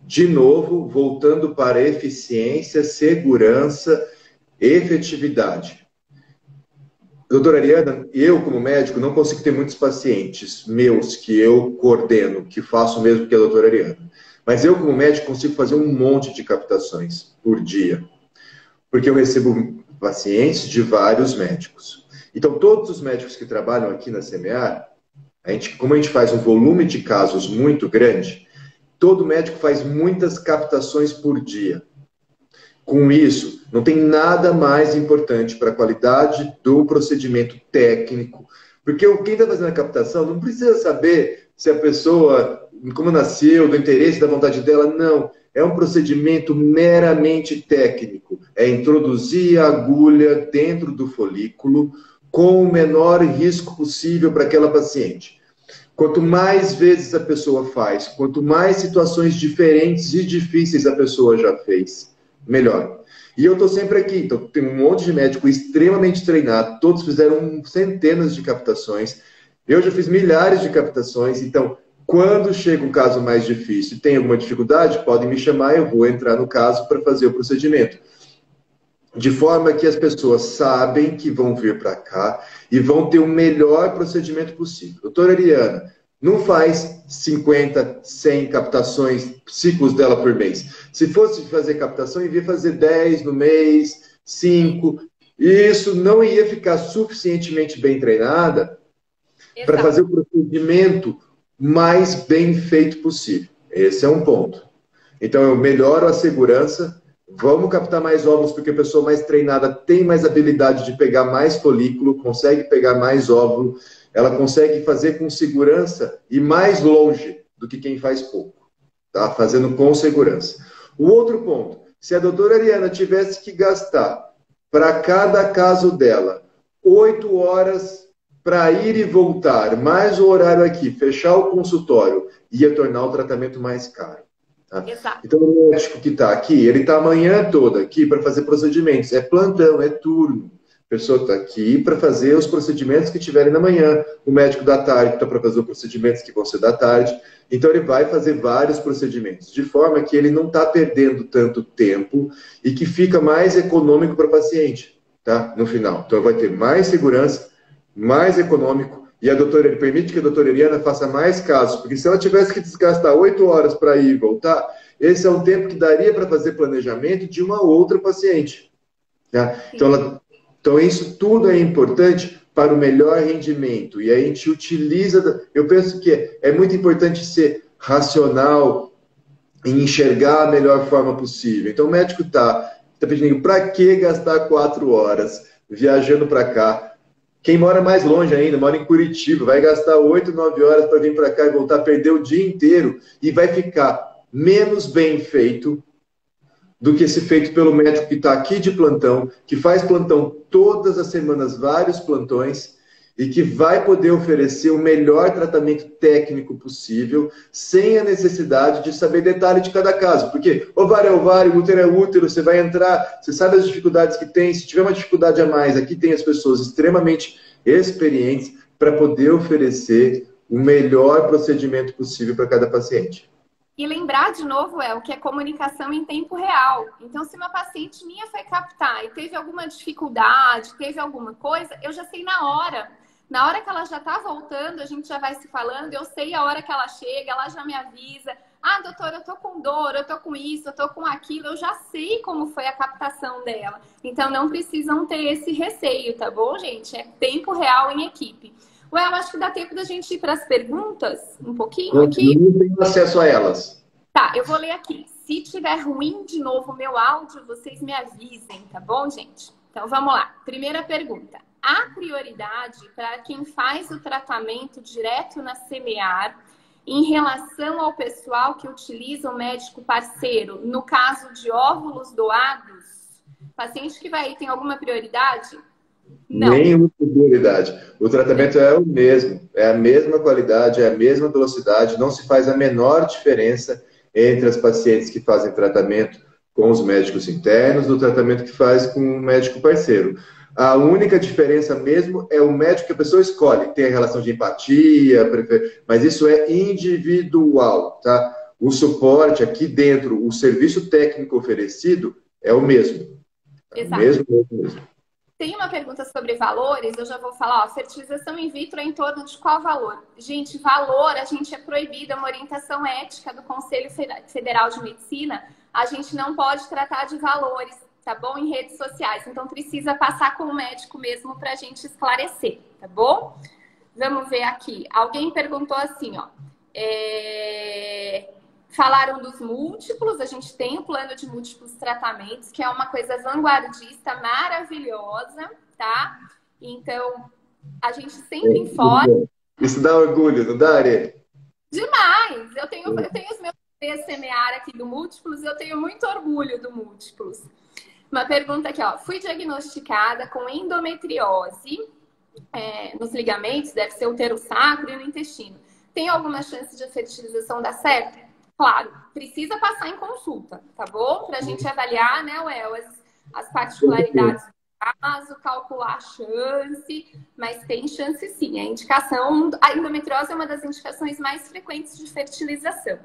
De novo, voltando para eficiência, segurança, efetividade. Doutora Ariana, eu como médico não consigo ter muitos pacientes meus que eu coordeno, que faço o mesmo que a doutora Ariana. Mas eu como médico consigo fazer um monte de captações por dia. Porque eu recebo pacientes de vários médicos. Então, todos os médicos que trabalham aqui na Semear, como a gente faz um volume de casos muito grande, todo médico faz muitas captações por dia. Com isso, não tem nada mais importante para a qualidade do procedimento técnico. Porque quem está fazendo a captação não precisa saber se a pessoa, como nasceu, do interesse, da vontade dela, não. É um procedimento meramente técnico. É introduzir a agulha dentro do folículo com o menor risco possível para aquela paciente. Quanto mais vezes a pessoa faz, quanto mais situações diferentes e difíceis a pessoa já fez, melhor. E eu estou sempre aqui, então tem um monte de médico extremamente treinado, todos fizeram centenas de captações, eu já fiz milhares de captações, então quando chega um caso mais difícil e tem alguma dificuldade, podem me chamar, eu vou entrar no caso para fazer o procedimento. De forma que as pessoas sabem que vão vir para cá e vão ter o melhor procedimento possível. Doutora Ariana, não faz 50, 100 captações, ciclos dela por mês. Se fosse fazer captação, iria fazer 10 no mês, 5. E isso não ia ficar suficientemente bem treinada para fazer o procedimento mais bem feito possível. Esse é um ponto. Então, eu melhoro a segurança. Vamos captar mais óvulos, porque a pessoa mais treinada tem mais habilidade de pegar mais folículo, consegue pegar mais óvulo, ela consegue fazer com segurança e mais longe do que quem faz pouco, tá? Fazendo com segurança. O outro ponto, se a doutora Ariana tivesse que gastar para cada caso dela 8 horas para ir e voltar, mais o horário aqui, fechar o consultório, ia tornar o tratamento mais caro. Tá? Então, o médico que está aqui, ele está a manhã toda aqui para fazer procedimentos. É plantão, é turno. A pessoa está aqui para fazer os procedimentos que tiverem na manhã. O médico da tarde está para fazer os procedimentos que vão ser da tarde. Então, ele vai fazer vários procedimentos, de forma que ele não está perdendo tanto tempo e que fica mais econômico para o paciente, tá? No final. Então, vai ter mais segurança, mais econômico. E ele permite que a doutora Ariana faça mais casos, porque se ela tivesse que desgastar 8 horas para ir e voltar, esse é um tempo que daria para fazer planejamento de uma outra paciente. Tá? Então, isso tudo é importante para o melhor rendimento. E a gente utiliza... Eu penso que é muito importante ser racional e enxergar a melhor forma possível. Então, o médico está pedindo, para que gastar 4 horas viajando para cá? Quem mora mais longe ainda, mora em Curitiba, vai gastar 8, 9 horas para vir para cá e voltar, perder o dia inteiro e vai ficar menos bem feito do que esse feito pelo médico que está aqui de plantão, que faz plantão todas as semanas, vários plantões, e que vai poder oferecer o melhor tratamento técnico possível, sem a necessidade de saber detalhe de cada caso. Porque ovário é ovário, útero é útero, você vai entrar, você sabe as dificuldades que tem, se tiver uma dificuldade a mais, aqui tem as pessoas extremamente experientes para poder oferecer o melhor procedimento possível para cada paciente. E lembrar de novo, o que é comunicação em tempo real. Então, se uma paciente minha foi captar e teve alguma dificuldade, teve alguma coisa, eu já sei na hora. Na hora que ela já tá voltando, a gente já vai se falando, eu sei a hora que ela chega, ela já me avisa. Ah, doutora, eu tô com dor, eu tô com isso, eu tô com aquilo, eu já sei como foi a captação dela. Então não precisam ter esse receio, tá bom, gente? É tempo real em equipe. Ué, eu acho que dá tempo da gente ir para as perguntas um pouquinho aqui. Não tenho acesso a elas. Tá, eu vou ler aqui. Se tiver ruim de novo o meu áudio, vocês me avisem, tá bom, gente? Então vamos lá. Primeira pergunta. Há prioridade para quem faz o tratamento direto na Semear em relação ao pessoal que utiliza o médico parceiro, no caso de óvulos doados? Paciente que vai aí tem alguma prioridade? Não. Nenhuma prioridade. O tratamento é o mesmo, é a mesma qualidade, é a mesma velocidade, não se faz a menor diferença entre as pacientes que fazem tratamento com os médicos internos do tratamento que faz com o médico parceiro. A única diferença mesmo é o médico que a pessoa escolhe, tem a relação de empatia, mas isso é individual, tá? O suporte aqui dentro, o serviço técnico oferecido é o mesmo. Exato. Mesmo. Tem uma pergunta sobre valores, eu já vou falar, ó, fertilização in vitro é em torno de qual valor? Gente, valor, a gente é proibido, é uma orientação ética do Conselho Federal de Medicina, a gente não pode tratar de valores, tá bom? Em redes sociais, então precisa passar com o médico mesmo pra gente esclarecer, tá bom? Vamos ver aqui, alguém perguntou assim, ó, falaram dos múltiplos, a gente tem o plano de múltiplos tratamentos, que é uma coisa vanguardista, maravilhosa, tá? Então, a gente sempre informa. Isso dá orgulho, não dá, Ari? Demais! Eu tenho os meus semear aqui do múltiplos, eu tenho muito orgulho do múltiplos. Uma pergunta aqui, ó. Fui diagnosticada com endometriose nos ligamentos, deve ser útero sacro e no intestino. Tem alguma chance de a fertilização dar certo? Claro, precisa passar em consulta, tá bom? Pra gente avaliar, né, Well, as particularidades do caso, calcular a chance, mas tem chance sim. A indicação, a endometriose é uma das indicações mais frequentes de fertilização.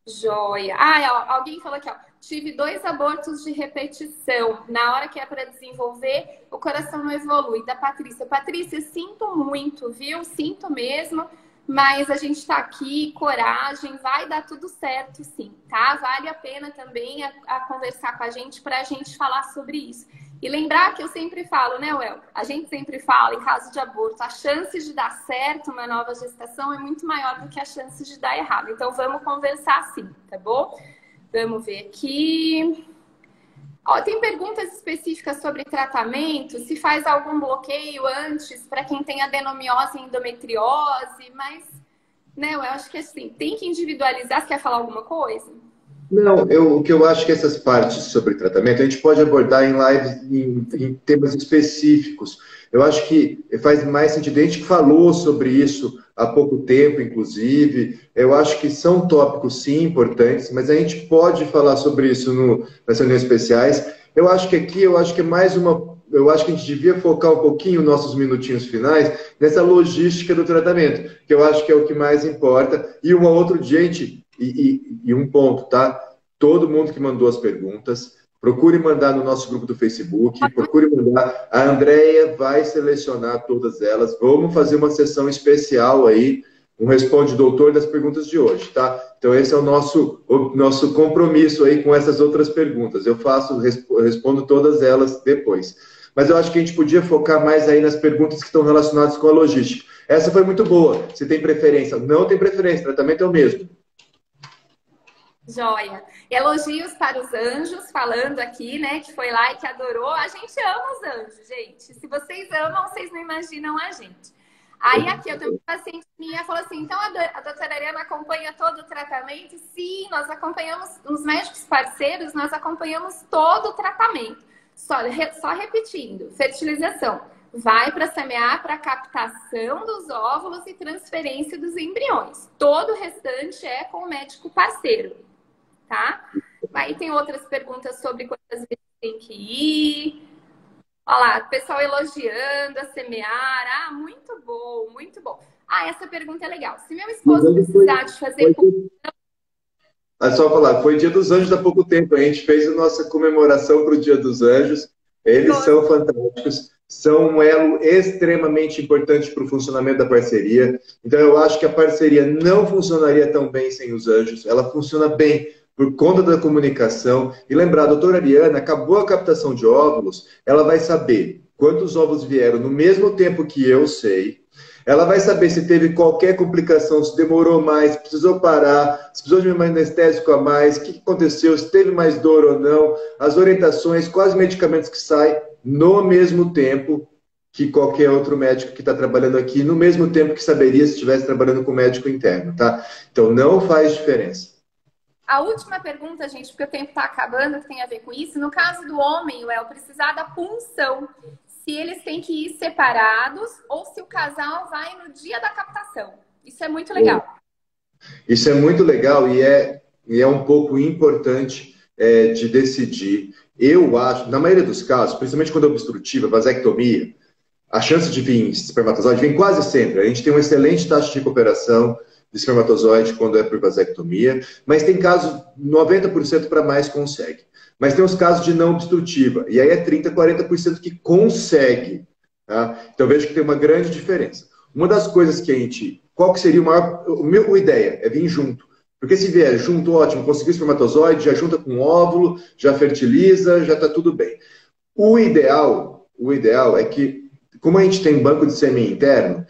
Joia. Ah, alguém falou aqui, ó. Tive 2 abortos de repetição. Na hora que é para desenvolver, o coração não evolui. Da Patrícia. Patrícia, sinto muito, viu? Sinto mesmo. Mas a gente tá aqui, coragem, vai dar tudo certo sim, tá? Vale a pena também a conversar com a gente pra gente falar sobre isso. E lembrar que eu sempre falo, né, Well? A gente sempre fala, em caso de aborto, a chance de dar certo uma nova gestação é muito maior do que a chance de dar errado. Então vamos conversar sim, tá bom? Vamos ver aqui. Ó, tem perguntas específicas sobre tratamento, se faz algum bloqueio antes para quem tem adenomiose e endometriose, mas, né, eu acho que assim, tem que individualizar. Você quer falar alguma coisa? Não, o que eu acho que essas partes sobre tratamento a gente pode abordar em lives, em temas específicos. Eu acho que faz mais sentido. A gente falou sobre isso há pouco tempo, inclusive. Eu acho que são tópicos, sim, importantes, mas a gente pode falar sobre isso nas reuniões especiais. Eu acho que aqui, eu acho que é mais uma... Eu acho que a gente devia focar um pouquinho nossos minutinhos finais nessa logística do tratamento, que eu acho que é o que mais importa. E um outro, gente, e um ponto, tá? Todo mundo que mandou as perguntas, procure mandar no nosso grupo do Facebook, procure mandar. A Andréia vai selecionar todas elas. Vamos fazer uma sessão especial aí, um Responde Doutor das perguntas de hoje, tá? Então esse é o nosso compromisso aí com essas outras perguntas. Eu respondo todas elas depois. Mas eu acho que a gente podia focar mais aí nas perguntas que estão relacionadas com a logística. Essa foi muito boa. Se tem preferência? Não tem preferência, o tratamento é o mesmo. Joia. Elogios para os anjos, falando aqui, né, que foi lá e que adorou. A gente ama os anjos, gente. Se vocês amam, vocês não imaginam a gente. Aí aqui eu tenho uma paciente minha, falou assim, então a doutora Ariana acompanha todo o tratamento? Sim, nós acompanhamos, os médicos parceiros, nós acompanhamos todo o tratamento. Só repetindo, fertilização. Vai para semear para captação dos óvulos e transferência dos embriões. Todo o restante é com o médico parceiro. Tá? Aí tem outras perguntas sobre quantas vezes tem que ir. Olha lá, pessoal elogiando a semear. Ah, muito bom, muito bom. Ah, essa pergunta é legal. Se meu esposo precisar de fazer... É só falar, foi Dia dos Anjos há pouco tempo. A gente fez a nossa comemoração para o Dia dos Anjos. Eles são fantásticos, são um elo extremamente importante para o funcionamento da parceria. Então, eu acho que a parceria não funcionaria tão bem sem os anjos. Ela funciona bem por conta da comunicação. E lembrar, a doutora Ariana, acabou a captação de óvulos, ela vai saber quantos óvulos vieram no mesmo tempo que eu sei. Ela vai saber se teve qualquer complicação, se demorou mais, se precisou parar, se precisou de um anestésico a mais, o que aconteceu, se teve mais dor ou não, as orientações, quais medicamentos que saem no mesmo tempo que qualquer outro médico que está trabalhando aqui, no mesmo tempo que saberia se estivesse trabalhando com médico interno, tá? Então, não faz diferença. A última pergunta, gente, porque o tempo está acabando, que tem a ver com isso. No caso do homem, Well, precisar da punção, se eles têm que ir separados ou se o casal vai no dia da captação. Isso é muito legal. Isso é muito legal e é um pouco importante de decidir. Eu acho, na maioria dos casos, principalmente quando é obstrutiva, vasectomia, a chance de vir espermatozoide vem quase sempre. A gente tem uma excelente taxa de recuperação de espermatozoide quando é por vasectomia, mas tem casos, 90% para mais consegue. Mas tem os casos de não obstrutiva, e aí é 30%, 40% que consegue. Tá? Então vejo que tem uma grande diferença. Uma das coisas que a gente... Qual que seria o maior... A ideia é vir junto. Porque se vier junto, ótimo, conseguiu o espermatozoide, já junta com o óvulo, já fertiliza, já está tudo bem. O ideal é que, como a gente tem banco de sêmen interno,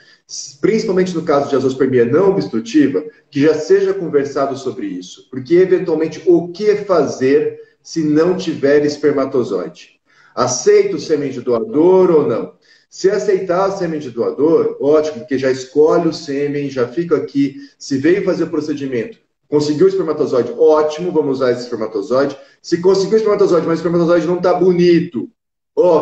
principalmente no caso de azoospermia não obstrutiva, que já seja conversado sobre isso. Porque, eventualmente, o que fazer se não tiver espermatozoide? Aceita o sêmen de doador ou não? Se aceitar o sêmen de doador, ótimo, porque já escolhe o sêmen, já fica aqui. Se veio fazer o procedimento, conseguiu o espermatozoide, ótimo, vamos usar esse espermatozoide. Se conseguiu o espermatozoide, mas o espermatozoide não está bonito,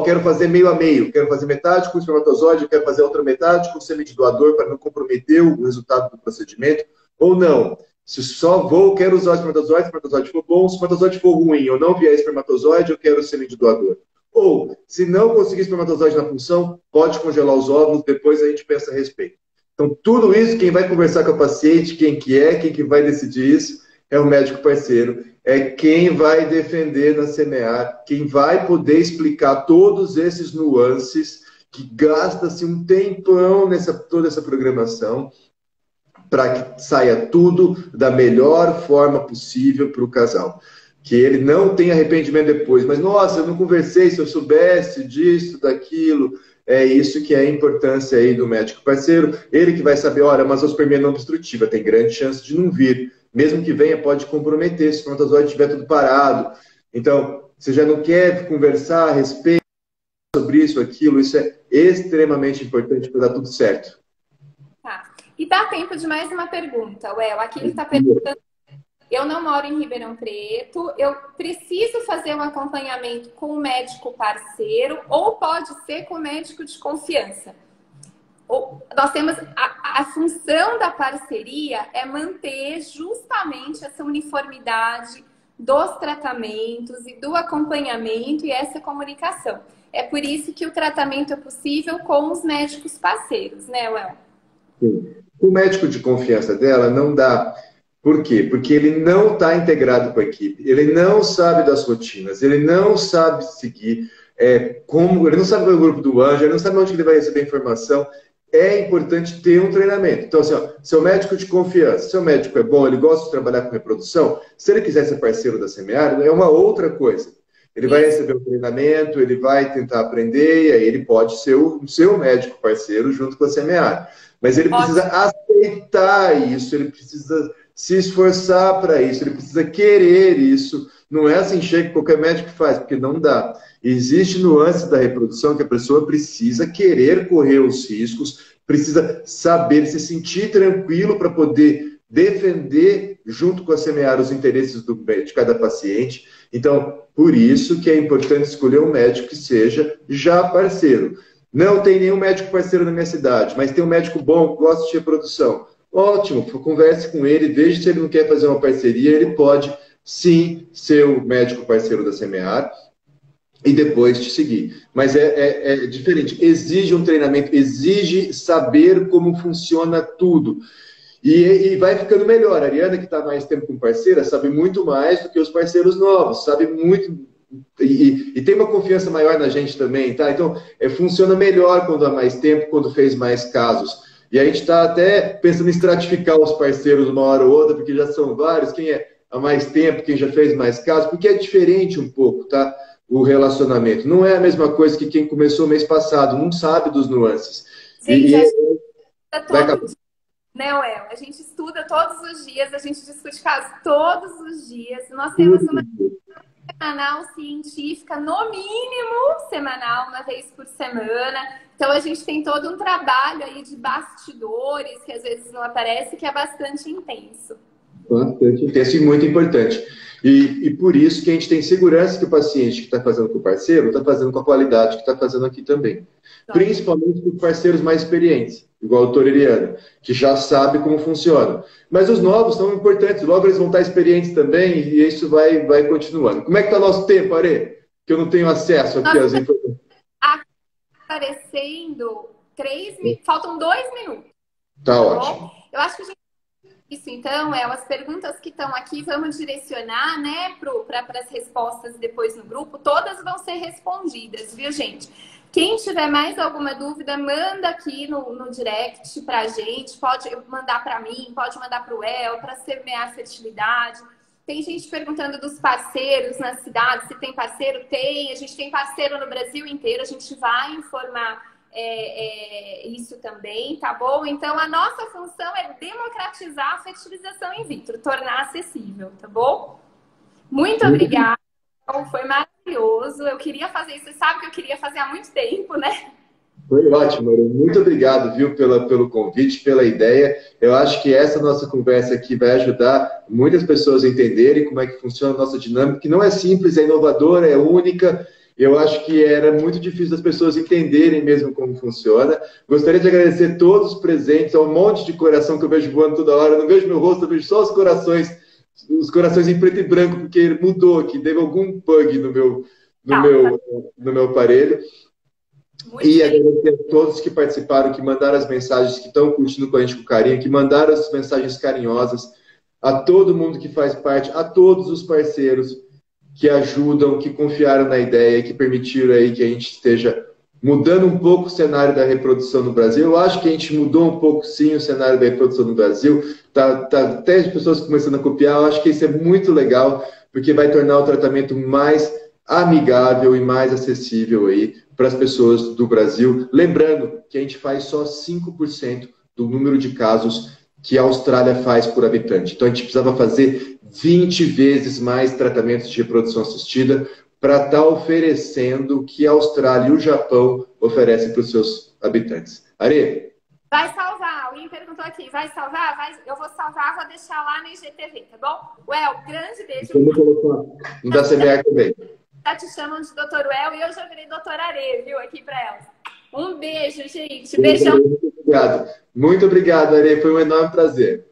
quero fazer meio a meio, quero fazer metade com o espermatozoide, quero fazer outra metade com o sêmen de doador para não comprometer o resultado do procedimento, ou não. Se só quero usar o espermatozoide for bom, se o espermatozoide for ruim, ou não vier espermatozoide, eu quero o sêmen de doador. Ou, se não conseguir espermatozoide na punção, pode congelar os óvulos, depois a gente pensa a respeito. Então, tudo isso, quem vai conversar com a paciente, quem que vai decidir isso, é o médico parceiro. É quem vai defender na semear, quem vai poder explicar todos esses nuances, que gasta-se um tempão toda essa programação, para que saia tudo da melhor forma possível para o casal. Que ele não tenha arrependimento depois. Mas, nossa, eu não conversei, se eu soubesse disso, daquilo. É isso que é a importância aí do médico parceiro. Ele que vai saber, olha, mas a azoospermia não obstrutiva tem grande chance de não vir. Mesmo que venha, pode comprometer se o espermatozoide estiver tudo parado. Então, você já não quer conversar a respeito sobre isso, aquilo. Isso é extremamente importante para dar tudo certo. Tá. E dá tempo de mais uma pergunta, Well. Aqui ele está perguntando: eu não moro em Ribeirão Preto, eu preciso fazer um acompanhamento com o médico parceiro ou pode ser com o médico de confiança? Nós temos a função da parceria é manter justamente essa uniformidade dos tratamentos e do acompanhamento e essa comunicação. É por isso que o tratamento é possível com os médicos parceiros, né, Well? Sim. O médico de confiança dela não dá. Por quê? Porque ele não está integrado com a equipe, ele não sabe das rotinas, ele não sabe seguir, ele não sabe qual é o grupo do anjo, ele não sabe onde ele vai receber informação. É importante ter um treinamento. Então, assim, seu médico de confiança, seu médico é bom, ele gosta de trabalhar com reprodução, se ele quiser ser parceiro da Semear, é uma outra coisa. Ele vai receber um treinamento, ele vai tentar aprender, e aí ele pode ser o seu médico parceiro junto com a Semear. Mas ele precisa aceitar isso, ele precisa se esforçar para isso, ele precisa querer isso. Não é assim, chega que qualquer médico faz, porque não dá. Existe nuances da reprodução que a pessoa precisa querer correr os riscos, precisa saber, se sentir tranquilo para poder defender, junto com a Semear, os interesses de cada paciente. Então, por isso que é importante escolher um médico que seja já parceiro. Não tem nenhum médico parceiro na minha cidade, mas tem um médico bom que gosta de reprodução. Ótimo, converse com ele, veja se ele não quer fazer uma parceria, ele pode sim ser o médico parceiro da Semear e depois te seguir. Mas é diferente, exige um treinamento, exige saber como funciona tudo. E vai ficando melhor. A Ariana, que está mais tempo com parceira, sabe muito mais do que os parceiros novos, sabe muito e tem uma confiança maior na gente também, tá? Então, funciona melhor quando há mais tempo, quando fez mais casos. E a gente está até pensando em estratificar os parceiros uma hora ou outra, porque já são vários, quem é há mais tempo, quem já fez mais casos, porque é diferente um pouco, tá? O relacionamento. Não é a mesma coisa que quem começou mês passado, não sabe dos nuances. Gente, a gente estuda todo dia, né, Well? A gente estuda todos os dias, a gente discute casos todos os dias. Nós temos uma semanal científica, no mínimo semanal, uma vez por semana. Então a gente tem todo um trabalho aí de bastidores que às vezes não aparece, que é bastante intenso. Bastante intenso e muito importante. E por isso que a gente tem segurança que o paciente que está fazendo com o parceiro está fazendo com a qualidade que está fazendo aqui também. Principalmente com parceiros mais experientes, igual o doutor Eliana, que já sabe como funciona. Mas os novos são importantes, logo eles vão estar experientes também e isso vai continuando. Como é que está o nosso tempo, Are? Que eu não tenho acesso aqui às informações. Aparecendo 3 minutos, faltam 2 minutos. Tá ótimo. Eu acho que a gente... Isso, então, as perguntas que estão aqui, vamos direcionar, né, para as respostas depois no grupo. Todas vão ser respondidas, viu, gente? Quem tiver mais alguma dúvida, manda aqui no direct pra gente. Pode mandar para mim, pode mandar para o El, para semear fertilidade. Tem gente perguntando dos parceiros na cidade, se tem parceiro? Tem. A gente tem parceiro no Brasil inteiro, a gente vai informar isso também, tá bom? Então, a nossa função é democratizar a fertilização in vitro, tornar acessível, tá bom? Muito obrigada. Foi maravilhoso. Eu queria fazer isso. Você sabe que eu queria fazer há muito tempo, né? Foi ótimo, Maria. Muito obrigado, viu, pelo convite, pela ideia. Eu acho que essa nossa conversa aqui vai ajudar muitas pessoas a entenderem como é que funciona a nossa dinâmica, que não é simples, é inovadora, é única. Eu acho que era muito difícil das pessoas entenderem mesmo como funciona. Gostaria de agradecer todos os presentes, ao monte de coração que eu vejo voando toda hora. Eu não vejo meu rosto, eu vejo só os corações em preto e branco, porque mudou aqui, teve algum bug no meu aparelho. E agradecer a todos que participaram, que mandaram as mensagens, que estão curtindo com a gente com carinho, que mandaram as mensagens carinhosas, a todo mundo que faz parte, a todos os parceiros que ajudam, que confiaram na ideia, que permitiram aí que a gente esteja mudando um pouco o cenário da reprodução no Brasil. Eu acho que a gente mudou um pouco, sim, o cenário da reprodução no Brasil. Tá até as pessoas começando a copiar. Eu acho que isso é muito legal, porque vai tornar o tratamento mais amigável e mais acessível aí para as pessoas do Brasil. Lembrando que a gente faz só 5% do número de casos que a Austrália faz por habitante. Então, a gente precisava fazer 20 vezes mais tratamentos de reprodução assistida para estar oferecendo o que a Austrália e o Japão oferecem para os seus habitantes. Are? Vai salvar. Alguém perguntou aqui. Vai salvar? Eu vou salvar, vou deixar lá no IGTV, tá bom? Well, grande beijo. Vamos colocar no da CBR também. Já te chamam de Dr. Well e eu já virei doutora Are, viu? Aqui para elas. Um beijo, gente. Beijão. Muito obrigado. Muito obrigado, Are. Foi um enorme prazer.